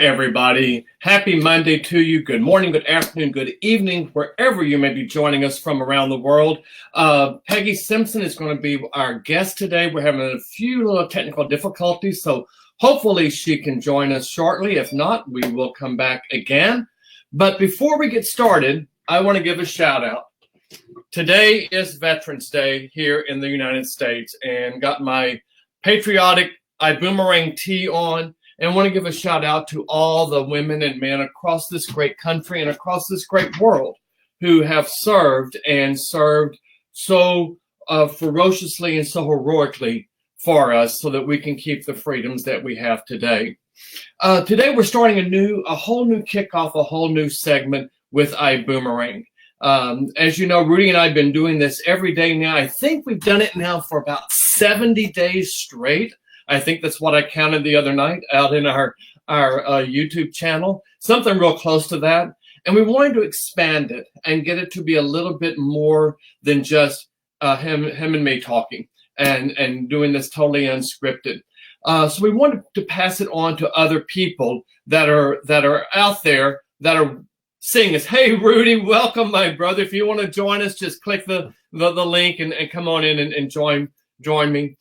everybody. Happy Monday to you. Good morning, good afternoon, good evening, wherever you may be joining us from around the world. Peggy Simpson is going to be our guest today. We're having a few little technical difficulties, so hopefully she can join us shortly. If not, we will come back again. But before we get started, I want to give a shout out. Today is Veterans Day here in the United States, and got my patriotic ibüümerang tee on. And want to give a shout out to all the women and men across this great country and across this great world who have served so ferociously and so heroically for us so that we can keep the freedoms that we have today. Today we're starting a whole new kickoff, a whole new segment with ibüümerang. As you know, Rudy and I have been doing this every day now. I think we've done it now for about 70 days straight. I think that's what I counted the other night out in our YouTube channel, something real close to that. And we wanted to expand it and get it to be a little bit more than just him and me talking and doing this totally unscripted. So we wanted to pass it on to other people that are out there that are seeing us. Hey, Rudy, welcome, my brother. If you want to join us, just click the link and come on in and join me.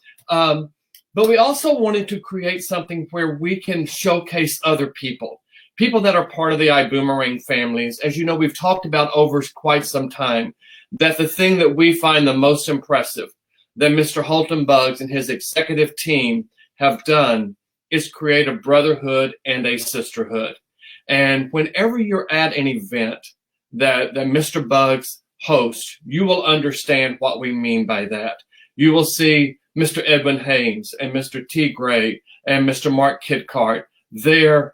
But we also wanted to create something where we can showcase other people that are part of the ibüümerang families. As you know, we've talked about over quite some time that the thing that we find the most impressive that Mr. Holton Buggs and his executive team have done is create a brotherhood and a sisterhood. And whenever you're at an event that Mr. Buggs hosts, you will understand what we mean by that. You will see Mr. Edwin Haynes and Mr. T. Gray and Mr. Mark Kitcart. They're,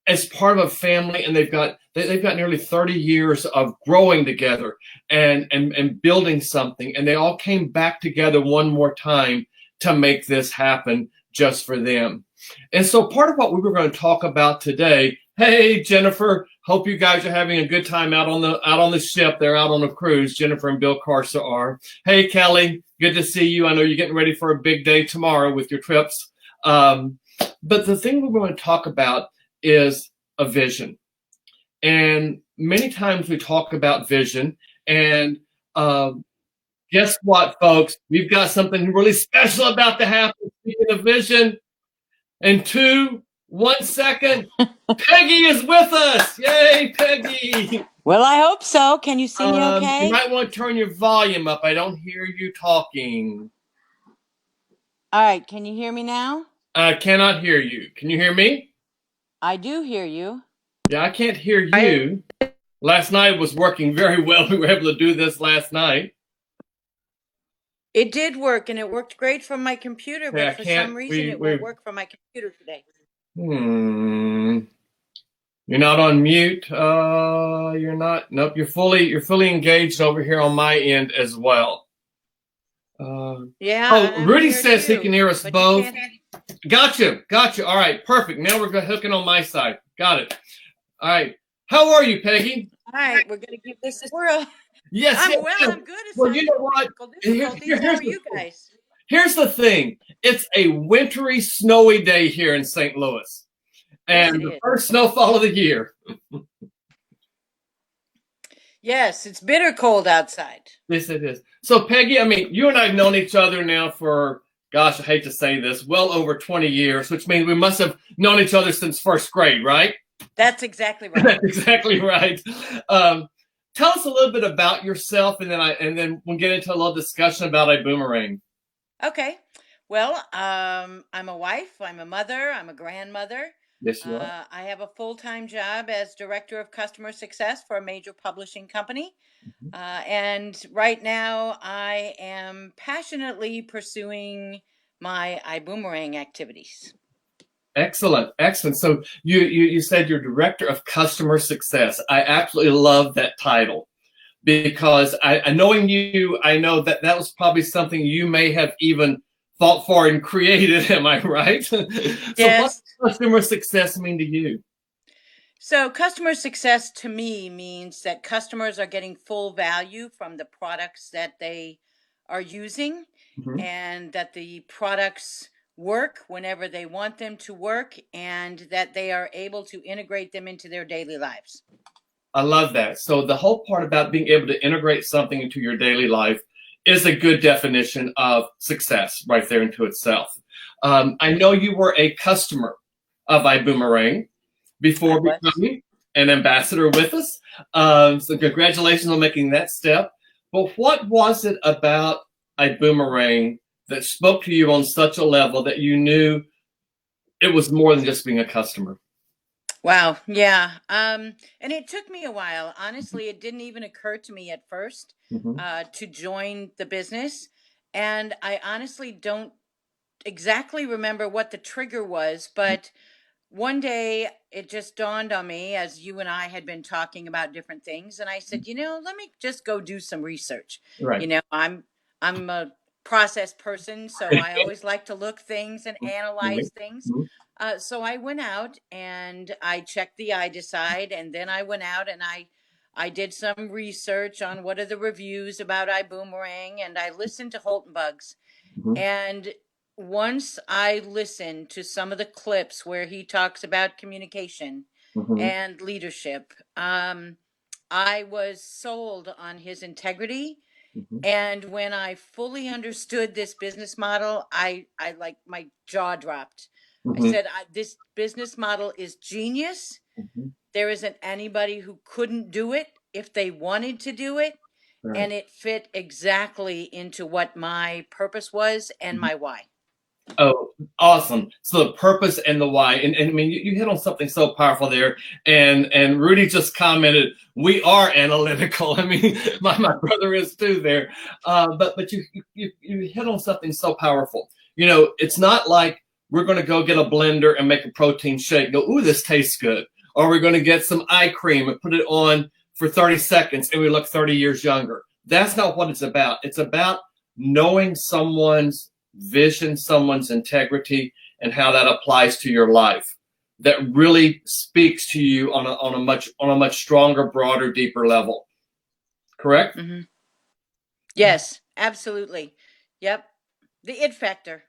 as part of a family, and they've got nearly 30 years of growing together and building something. And they all came back together one more time to make this happen just for them. And so part of what we were going to talk about today, hey, Jennifer, hope you guys are having a good time out on the ship. They're out on a cruise. Jennifer and Bill Carsa are. Hey, Kelly, good to see you. I know you're getting ready for a big day tomorrow with your trips. But the thing we're going to talk about is a vision. And many times we talk about vision. And guess what, folks? We've got something really special about to happen. Speaking of vision, in 1 second, Peggy is with us. Yay, Peggy. Well, I hope so. Can you see me okay? You might want to turn your volume up. I don't hear you talking. All right. Can you hear me now? I cannot hear you. Can you hear me? I do hear you. Yeah, I can't hear you. Last night was working very well. We were able to do this last night. It did work, and it worked great from my computer, but for some reason it won't work from my computer today. You're not on mute. You're not. Nope. You're fully engaged over here on my end as well. Yeah. Oh, Rudy says he can hear us both. Gotcha. All right. Perfect. Now we're hooking on my side. Got it. All right. How are you, Peggy? All right. We're going to give this a whirl. Yes. I'm good. Well, you know what? How are you guys? Here's the thing. It's a wintry, snowy day here in St. Louis. And the first snowfall of the year. Yes, it's bitter cold outside. Yes, it is. So, Peggy, I mean, you and I have known each other now for, gosh, I hate to say this, well over 20 years, which means we must have known each other since first grade, right? That's exactly right. That's exactly right. Tell us a little bit about yourself, and then we'll get into a little discussion about ibüümerang. Okay. Well, I'm a wife. I'm a mother. I'm a grandmother. Yes, you are. I have a full-time job as Director of Customer Success for a major publishing company. Mm-hmm. And right now I am passionately pursuing my ibüümerang activities. Excellent. So you said you're Director of Customer Success. I absolutely love that title because knowing you, I know that was probably something you may have even fought for and created. Am I right? So yes. What does customer success mean to you? So customer success to me means that customers are getting full value from the products that they are using, mm-hmm. and that the products work whenever they want them to work, and that they are able to integrate them into their daily lives. I love that. So the whole part about being able to integrate something into your daily life is a good definition of success right there into itself. I know you were a customer of ibüümerang before becoming an ambassador with us. So congratulations on making that step. But what was it about ibüümerang that spoke to you on such a level that you knew it was more than just being a customer? Wow. Yeah. And it took me a while. Honestly, it didn't even occur to me at first to join the business. And I honestly don't exactly remember what the trigger was, but one day it just dawned on me as you and I had been talking about different things. And I said, let me just go do some research. Right. I'm a process person, so I always like to look things and analyze things. So I went out and I checked the iDecide, and then I went out and I did some research on what are the reviews about ibüümerang, and I listened to Holton Bugs. And once I listened to some of the clips where he talks about communication and leadership, I was sold on his integrity. And when I fully understood this business model, I like my jaw dropped. I said, this business model is genius. There isn't anybody who couldn't do it if they wanted to do it. Right. And it fit exactly into what my purpose was and my why. Oh, awesome. So the purpose and the why. And I mean, you hit on something so powerful there. And Rudy just commented, we are analytical. I mean, my brother is too there. But you hit on something so powerful. It's not like we're going to go get a blender and make a protein shake. Go, ooh, this tastes good. Or we're going to get some eye cream and put it on for 30 seconds and we look 30 years younger. That's not what it's about. It's about knowing someone's vision, someone's integrity, and how that applies to your life. That really speaks to you on a much stronger, broader, deeper level. Correct? Yes, absolutely. Yep. The it factor.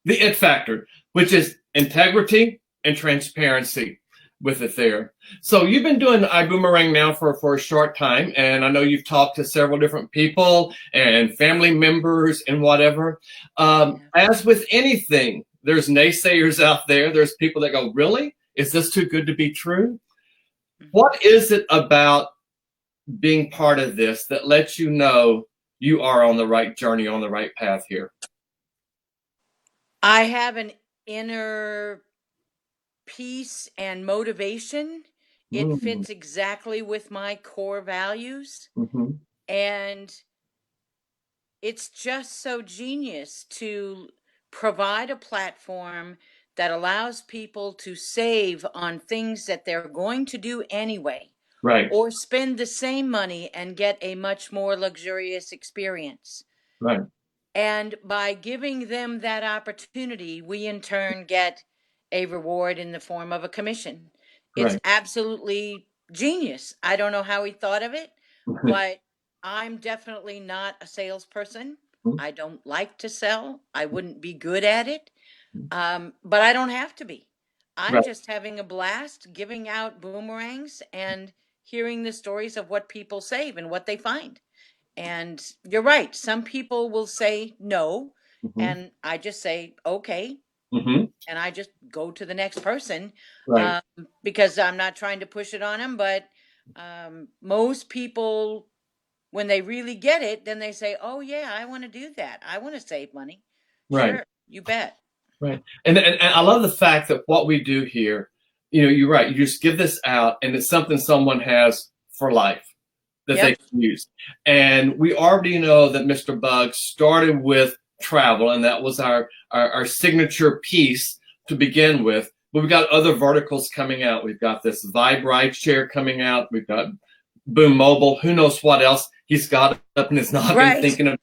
The it factor, which is integrity and transparency with it there. So you've been doing ibüümerang now for a short time, and I know you've talked to several different people and family members and whatever. As with anything, there's naysayers out there. There's people that go, really? Is this too good to be true? What is it about being part of this that lets you know you are on the right journey, on the right path here? I have an inner peace and motivation. It fits exactly with my core values. And it's just so genius to provide a platform that allows people to save on things that they're going to do anyway. Right. Or spend the same money and get a much more luxurious experience. Right. And by giving them that opportunity, we in turn get a reward in the form of a commission. It's absolutely genius. I don't know how he thought of it, but I'm definitely not a salesperson. I don't like to sell. I wouldn't be good at it. But I don't have to be. I'm just having a blast giving out boomerangs and hearing the stories of what people save and what they find. And you're right. Some people will say no, and I just say, okay. And I just go to the next person because I'm not trying to push it on them. But most people, when they really get it, then they say, oh, yeah, I want to do that. I want to save money. Right. Sure, you bet. Right. And I love the fact that what we do here, you're right. You just give this out and it's something someone has for life that they can use. And we already know that Mr. Bug started with travel, and that was our signature piece to begin with. But we've got other verticals coming out. We've got this Vibe ride share coming out. We've got Boom Mobile. Who knows what else he's got up in his noggin thinking of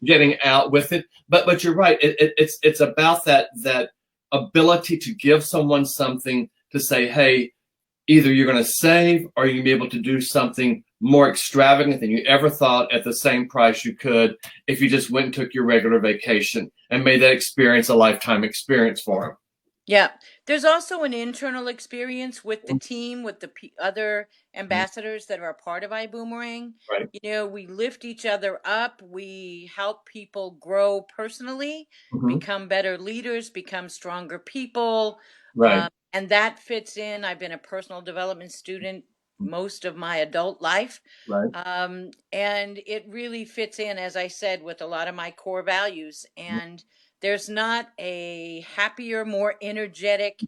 getting out with it. But you're right. It's about that ability to give someone something to say, hey, either you're going to save or you're going to be able to do something more extravagant than you ever thought at the same price you could if you just went and took your regular vacation. and made that experience a lifetime experience for them. Yeah. There's also an internal experience with the team, with the other ambassadors that are a part of iboomerang. Right. You know, we lift each other up. We help people grow personally, Mm-hmm. become better leaders, become stronger people. Right. And that fits in. I've been a personal development student most of my adult life. Right. And it really fits in, as I said, with a lot of my core values. And there's not a happier, more energetic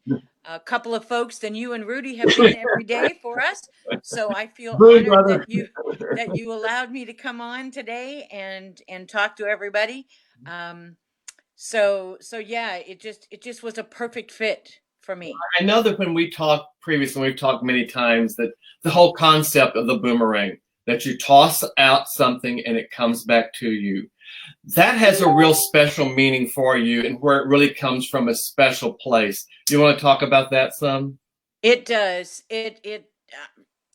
couple of folks than you and Rudy have been every day for us. So I feel Rudy, honored brother. that you allowed me to come on today and talk to everybody. So yeah, it just was a perfect fit for me. I know that when we talked previously, we've talked many times, that the whole concept of the boomerang, that you toss out something and it comes back to you, that has a real special meaning for you, and where it really comes from a special place. You want to talk about that some? It does.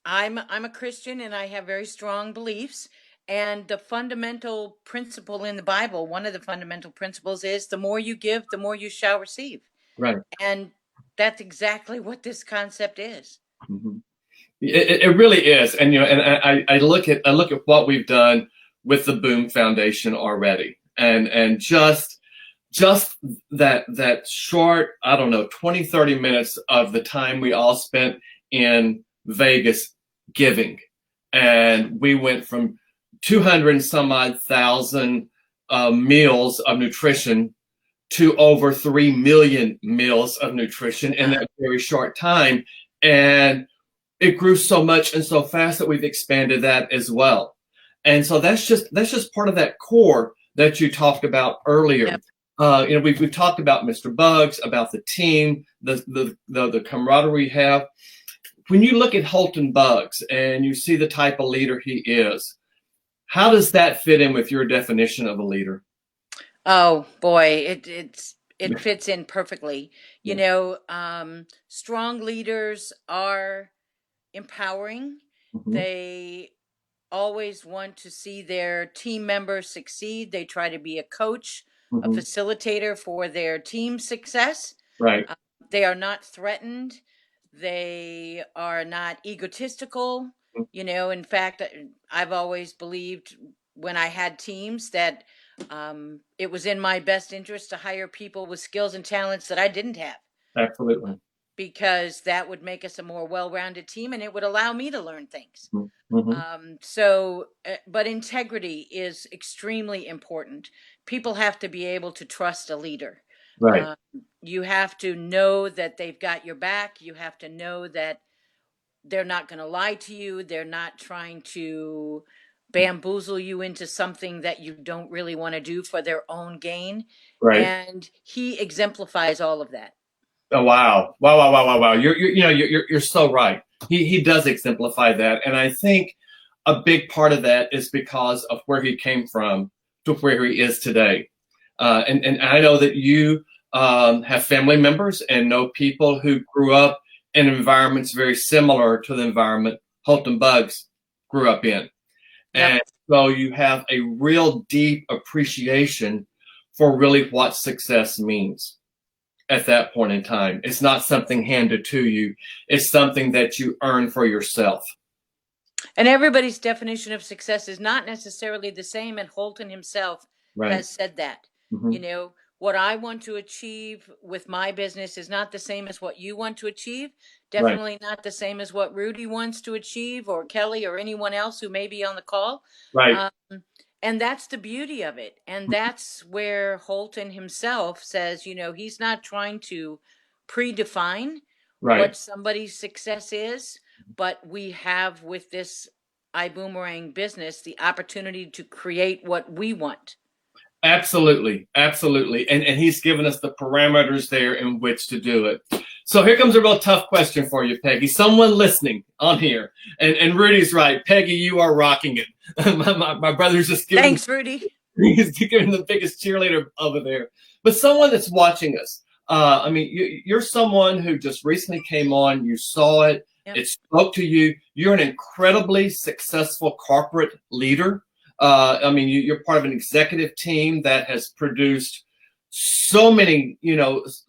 I'm a Christian and I have very strong beliefs. And the fundamental principle in the Bible, one of the fundamental principles is the more you give, the more you shall receive. Right. And that's exactly what this concept is. Mm-hmm. It really is. And you know, and I look at what we've done with the Boom Foundation already, and just that short, I don't know, 20-30 minutes of the time we all spent in Vegas giving, and we went from 200 and some odd thousand meals of nutrition to over 3 million meals of nutrition in that very short time. And it grew so much and so fast that we've expanded that as well. And so that's just part of that core that you talked about earlier. Yep. You know, we've talked about Mr. Bugs, about the team, the camaraderie we have. When you look at Holton Bugs and you see the type of leader he is, how does that fit in with your definition of a leader? Oh boy, it fits in perfectly. You know, strong leaders are empowering. Mm-hmm. They always want to see their team members succeed. They try to be a coach, mm-hmm. a facilitator for their team success. Right. They are not threatened. They are not egotistical. Mm-hmm. You know, in fact, I've always believed when I had teams that it was in my best interest to hire people with skills and talents that I didn't have. Absolutely. Because that would make us a more well-rounded team and it would allow me to learn things. Mm-hmm. But integrity is extremely important. People have to be able to trust a leader. Right. You have to know that they've got your back. You have to know that they're not going to lie to you. They're not trying to bamboozle you into something that you don't really want to do for their own gain. Right. And he exemplifies all of that. Oh, wow. You're so right. He does exemplify that. And I think a big part of that is because of where he came from to where he is today. And I know that you have family members and know people who grew up in environments very similar to the environment Holton Bugs grew up in. Yep. And so you have a real deep appreciation for really what success means at that point in time. It's not something handed to you. It's something that you earn for yourself. And everybody's definition of success is not necessarily the same. And Holton himself has said that. Mm-hmm. You know, what I want to achieve with my business is not the same as what you want to achieve. Definitely not the same as what Rudy wants to achieve, or Kelly, or anyone else who may be on the call. Right. And that's the beauty of it. And that's where Holton himself says, you know, he's not trying to predefine what somebody's success is, but we have with this iboomerang business the opportunity to create what we want. Absolutely. Absolutely. And he's given us the parameters there in which to do it. So here comes a real tough question for you, Peggy. Someone listening on here, and Rudy's right. Peggy, you are rocking it. my brother's just giving. Thanks, Rudy. He's giving the biggest cheerleader over there. But someone that's watching us, I mean, you're someone who just recently came on. You saw it. Yep. It spoke to you. You're an incredibly successful corporate leader. I mean, you're part of an executive team that has produced so many,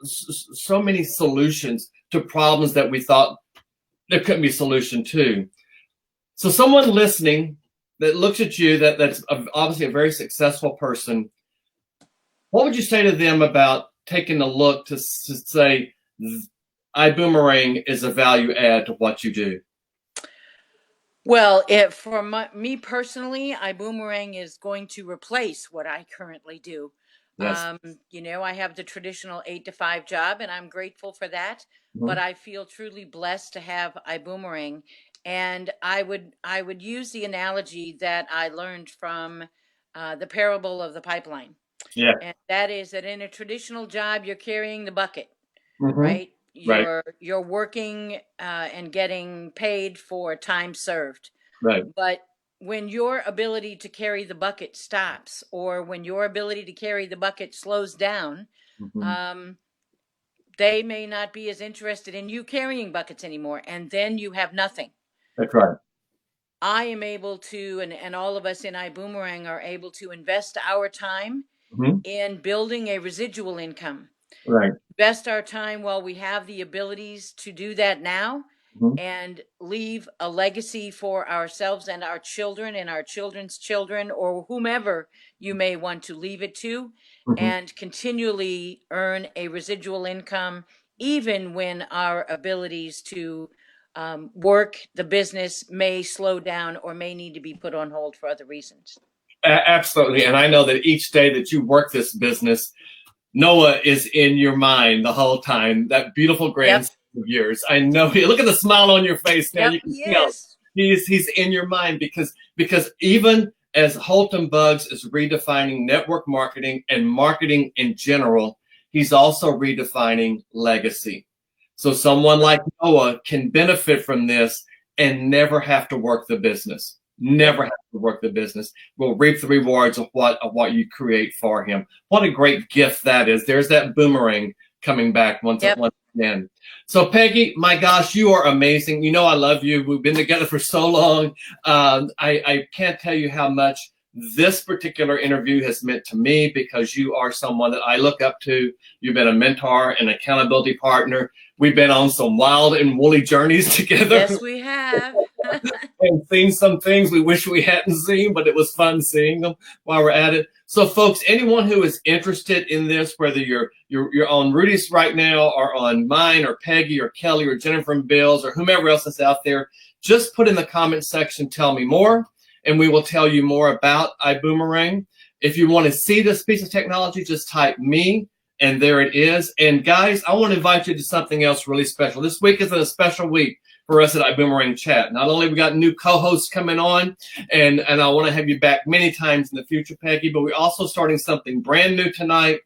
so many solutions to problems that we thought there couldn't be a solution to. So someone listening that looks at you, that's obviously a very successful person, what would you say to them about taking a look to say, iboomerang is a value add to what you do? Well, for me personally, iboomerang is going to replace what I currently do. Yes. I have the traditional 8 to 5 job, and I'm grateful for that. But I feel truly blessed to have iboomerang, and I would use the analogy that I learned from the parable of the pipeline. Yeah. And that is that in a traditional job, you're carrying the bucket, Mm-hmm. right? Right. You're working and getting paid for time served. Right. But when your ability to carry the bucket stops, or when your ability to carry the bucket slows down, they may not be as interested in you carrying buckets anymore, and then you have nothing. That's right. I am able to, and all of us in iboomerang are able to invest our time in building a residual income. Right. Invest our time while we have the abilities to do that now, and leave a legacy for ourselves and our children and our children's children, or whomever you may want to leave it to, and continually earn a residual income, even when our abilities to work the business may slow down or may need to be put on hold for other reasons. Absolutely. And I know that each day that you work this business, Noah is in your mind the whole time. That beautiful grandson of yours. I know. Look at the smile on your face now. You can tell he's in your mind because even as Holton Bugs is redefining network marketing and marketing in general, he's also redefining legacy. So someone like Noah can benefit from this and never have to work the business. Never have to work the business. We'll reap the rewards of what you create for him. What a great gift that is. There's that boomerang coming back once again. So Peggy, my gosh, you are amazing. You know I love you. We've been together for so long. I can't tell you how much this particular interview has meant to me, because you are someone that I look up to. You've been a mentor and accountability partner. We've been on some wild and woolly journeys together. Yes, we have. And seen some things we wish we hadn't seen, but it was fun seeing them while we're at it. So folks, anyone who is interested in this, whether you're on Rudy's right now or on mine or Peggy or Kelly or Jennifer and Bill's or whomever else is out there, just put in the comment section, tell me more, and we will tell you more about iboomerang. If you want to see this piece of technology, just type me, and there it is. And guys, I want to invite you to something else really special. This week is a special week for us at iboomerang Chat. Not only we got new co-hosts coming on, and I want to have you back many times in the future, Peggy, but we're also starting something brand new tonight,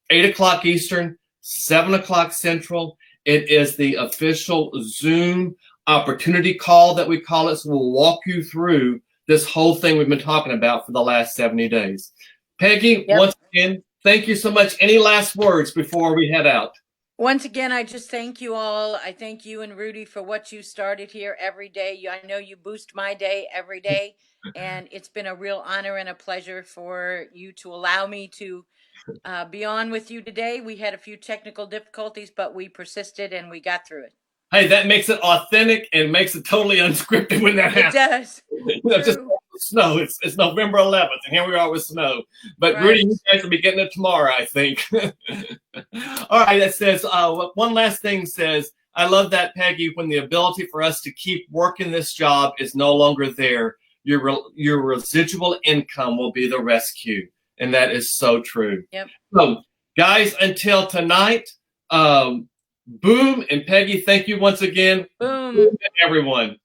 8 o'clock Eastern, 7 o'clock Central. It is the official Zoom opportunity call that we call it. So we'll walk you through this whole thing we've been talking about for the last 70 days. Peggy, once again, thank you so much. Any last words before we head out? Once again, I just thank you all. I thank you and Rudy for what you started here every day. I know you boost my day every day, and it's been a real honor and a pleasure for you to allow me to be on with you today. We had a few technical difficulties, but we persisted and we got through it. Hey, that makes it authentic and makes it totally unscripted when that happens. It does. Just snow. It's November 11th, and here we are with snow. But Rudy, you guys will be getting it tomorrow, I think. All right, that says, one last thing says, I love that, Peggy, when the ability for us to keep working this job is no longer there, your residual income will be the rescue. And that is so true. Yep. So, guys, until tonight, Boom and Peggy, thank you once again. Boom. Boom, everyone.